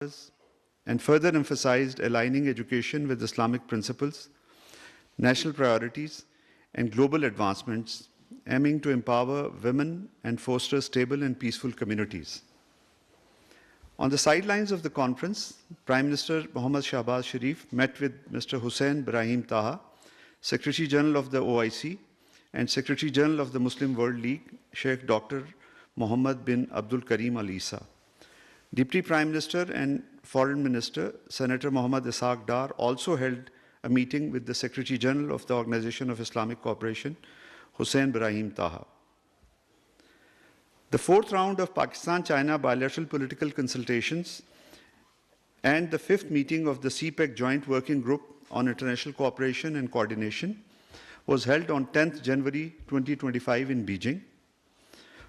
and further emphasized aligning education with Islamic principles, national priorities, and global advancements, aiming to empower women and foster stable and peaceful communities. On the sidelines of the conference, Prime Minister Mohammad Shahbaz Sharif met with Mr. Hussein Brahim Taha, Secretary General of the OIC, and Secretary General of the Muslim World League, Sheikh Dr. Mohammed bin Abdul Karim Al Isa. Deputy Prime Minister and Foreign Minister, Senator Mohammad Ishaq Dar, also held a meeting with the Secretary General of the Organization of Islamic Cooperation, Hussein Brahim Taha. The fourth round of Pakistan-China bilateral political consultations and the fifth meeting of the CPEC Joint Working Group on International Cooperation and Coordination was held on 10th January 2025 in Beijing.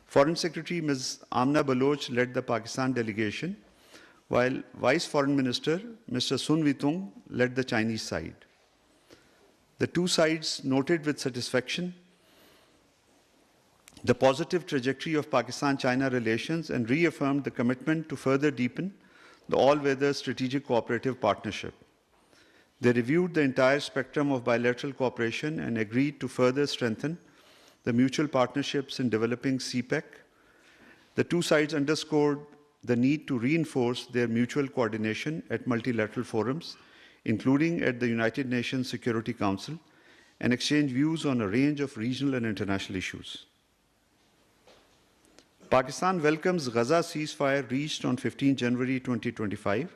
Foreign Secretary Ms. Amna Baloch led the Pakistan delegation, while Vice Foreign Minister Mr. Sun Wetung led the Chinese side. The two sides noted with satisfaction the positive trajectory of Pakistan-China relations and reaffirmed the commitment to further deepen the all-weather strategic cooperative partnership. They reviewed the entire spectrum of bilateral cooperation and agreed to further strengthen the mutual partnerships in developing CPEC. The two sides underscored the need to reinforce their mutual coordination at multilateral forums, including at the United Nations Security Council, and exchange views on a range of regional and international issues. Pakistan welcomes Gaza ceasefire reached on 15 January 2025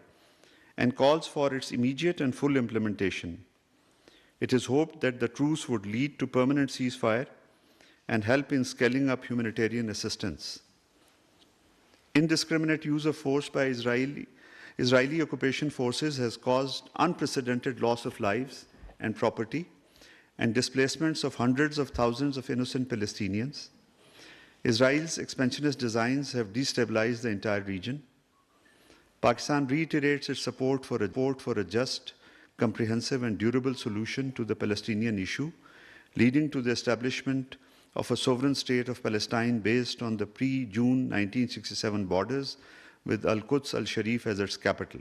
and calls for its immediate and full implementation. It is hoped that the truce would lead to permanent ceasefire and help in scaling up humanitarian assistance. Indiscriminate use of force by Israeli occupation forces has caused unprecedented loss of lives and property and displacements of hundreds of thousands of innocent Palestinians. Israel's expansionist designs have destabilized the entire region. Pakistan reiterates its support for a just, comprehensive and durable solution to the Palestinian issue, leading to the establishment of a sovereign state of Palestine based on the pre-June 1967 borders with Al-Quds Al-Sharif as its capital.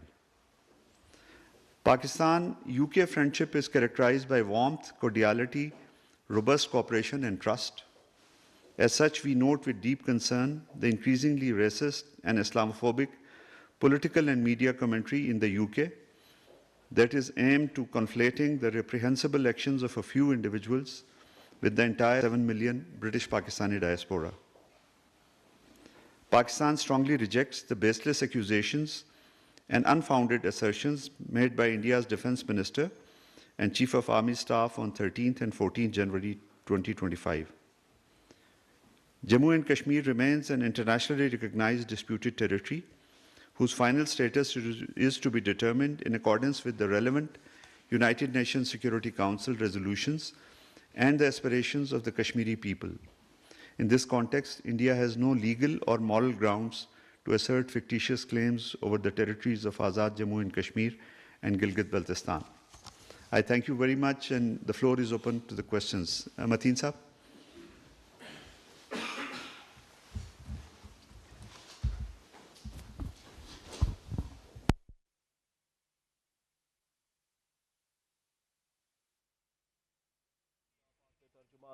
Pakistan-UK friendship is characterized by warmth, cordiality, robust cooperation and trust. As such, we note with deep concern the increasingly racist and Islamophobic political and media commentary in the UK that is aimed to conflating the reprehensible actions of a few individuals with the entire 7 million British Pakistani diaspora. Pakistan strongly rejects the baseless accusations and unfounded assertions made by India's Defence Minister and Chief of Army Staff on 13th and 14th January 2025. Jammu and Kashmir remains an internationally recognized disputed territory whose final status is to be determined in accordance with the relevant United Nations Security Council resolutions and the aspirations of the Kashmiri people. In this context, India has no legal or moral grounds to assert fictitious claims over the territories of Azad Jammu and Kashmir and Gilgit-Baltistan. I thank you very much, and the floor is open to the questions. Mateen Saab.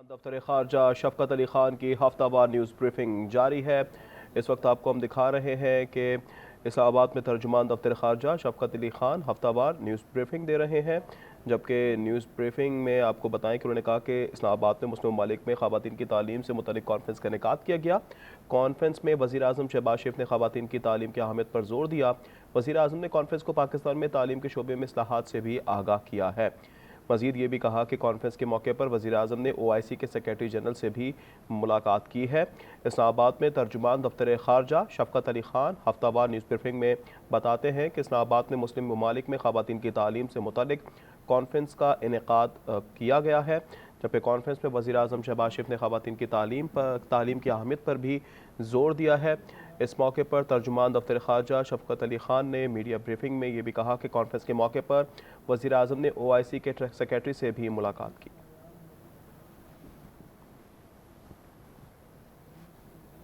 दफ्तर खारजा शफकत अली खान की हफ्तावार news briefing जारी है। इस वक्त आपको हम दिखा रहे हैं कि इस्लामाबाद में तर्जुमान दफ्तर खारजा शफकत अली खान हफ्तावार न्यूज़ ब्रीफिंग दे रहे हैं। जबकि न्यूज़ ब्रीफिंग में आपको बताएं कि उन्होंने कहा कि इस्लामाबाद में मुस्लिम ममालिक में ख़वातीन की तालीम से मुतल्लिक़ कॉन्फ्रेंस का इनेकाद किया गया। कॉन्फ्रेंस में वज़ीर आज़म शहबाज शरीफ ने ख़वातीन की तालीम की अहमियत पर जोर दिया। वज़ीर आज़म ने कॉन्फ्रेंस को पाकिस्तान में तालीम के शोबे में इस्लाहात से भी आगाह किया है। मज़ीद ये भी कहा कि कॉन्फ्रेंस के मौके पर वज़ीर आज़म ने OIC के सेक्रेटरी जनरल से भी मुलाकात की है। इस्लामाबाद में तर्जुमान दफ्तर खारजा शफकत अली खान हफ्तावार न्यूज़ ब्रीफिंग में बताते हैं कि इस्लामाबाद में मुस्लिम ममालिक में ख़वातीन की तालीम से मुतल्लिक़ कॉन्फ्रेंस का इनेकाद किया गया है। जबकि कॉन्फ्रेंस में वज़ीर आज़म शहबाज शरीफ ने ख़वातीन की तालीम की अहमियत पर भी जोर दिया है। इस मौके पर तर्जुमान दफ्तर खारजा शफकत अली खान ने मीडिया ब्रीफिंग में ये भी कहा कि कॉन्फ्रेंस के मौके पर वज़ीर आज़म ने OIC के सेक्रेटरी से भी मुलाकात की।